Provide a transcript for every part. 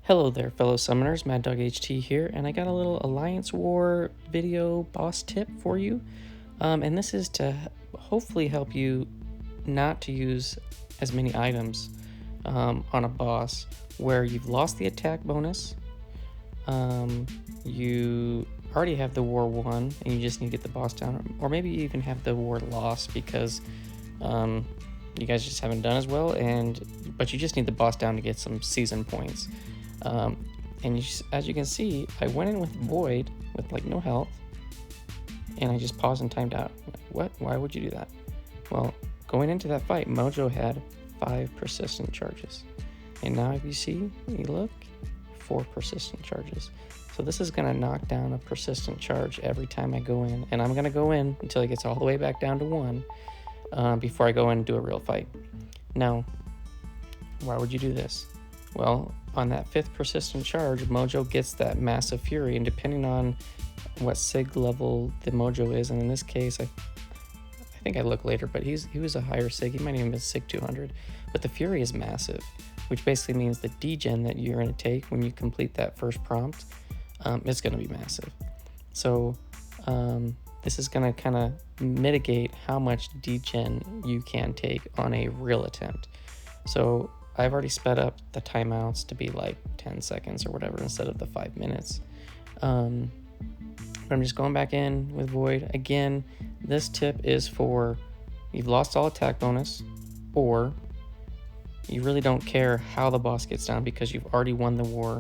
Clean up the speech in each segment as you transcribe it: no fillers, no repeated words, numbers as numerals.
Hello there, fellow summoners. Mad Dog HT here, and I got a little Alliance War video boss tip for you. And this is to hopefully help you not to use as many items on a boss where you've lost the attack bonus, you already have the war won, and you just need to get the boss down, or maybe you even have the war lost because you guys just haven't done as well, but you just need the boss down to get some season points. As you can see, I went in with Void with like no health, and I just paused and timed out. What? Why would you do that? Well, going into that fight, Mojo had 5 persistent charges, and now if you look, 4 persistent charges. So this is gonna knock down a persistent charge every time I go in, and I'm gonna go in until it gets all the way back down to 1 before I go in and do a real fight. Now, why would you do this? Well, on that 5th persistent charge, Mojo gets that massive fury, and depending on what sig level the Mojo is, and in this case, I think I look later, but he was a higher sig. He might even be sig 200, but the fury is massive, which basically means the degen that you're going to take when you complete that first prompt is going to be massive. So this is going to kind of mitigate how much degen you can take on a real attempt. So I've already sped up the timeouts to be like 10 seconds or whatever instead of the 5 minutes. But I'm just going back in with Void. Again, this tip is for you've lost all attack bonus, or you really don't care how the boss gets down because you've already won the war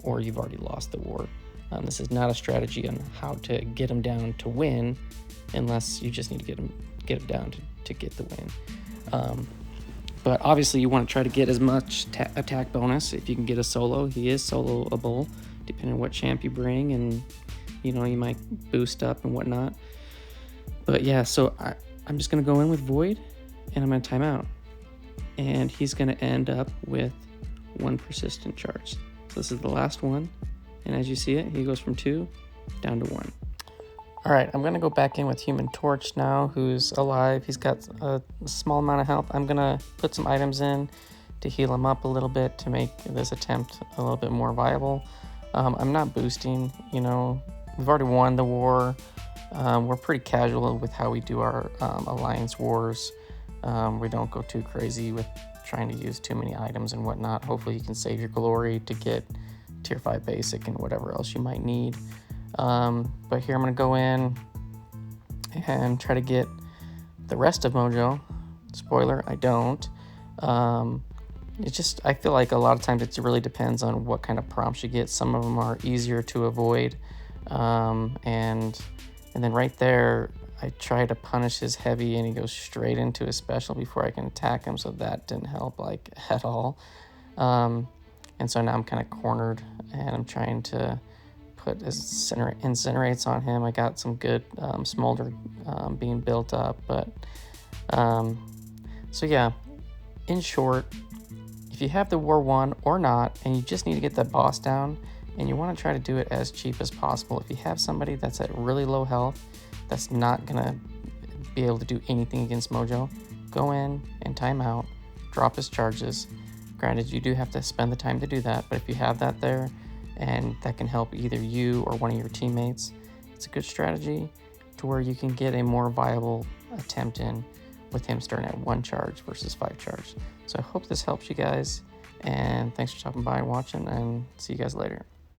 or you've already lost the war. This is not a strategy on how to get him down to win, unless you just need to get him down to get the win. But obviously you want to try to get as much attack bonus if you can get a solo. He is soloable, depending on what champ you bring, and you might boost up and whatnot. But yeah, so I'm just going to go in with Void, and I'm going to time out. And he's going to end up with 1 persistent charge. So this is the last one, and as you see it, he goes from 2 down to 1. Alright, I'm going to go back in with Human Torch now, who's alive. He's got a small amount of health. I'm going to put some items in to heal him up a little bit to make this attempt a little bit more viable. I'm not boosting, we've already won the war. We're pretty casual with how we do our Alliance Wars. We don't go too crazy with trying to use too many items and whatnot. Hopefully you can save your glory to get tier 5 basic and whatever else you might need. But here I'm going to go in and try to get the rest of Mojo. Spoiler, I don't. I feel like a lot of times it really depends on what kind of prompts you get. Some of them are easier to avoid. And then right there, I try to punish his heavy and he goes straight into his special before I can attack him. So that didn't help at all. And so now I'm kind of cornered and I'm trying to put his incinerates on him. I got some good smolder being built up, but so yeah, in short, if you have the war won or not and you just need to get that boss down and you want to try to do it as cheap as possible, if you have somebody that's at really low health that's not gonna be able to do anything against Mojo, go in and time out, drop his charges. Granted, you do have to spend the time to do that, but if you have that there and that can help either you or one of your teammates, it's a good strategy to where you can get a more viable attempt in with him starting at 1 charge versus 5 charge. So I hope this helps you guys, and thanks for stopping by and watching, and see you guys later.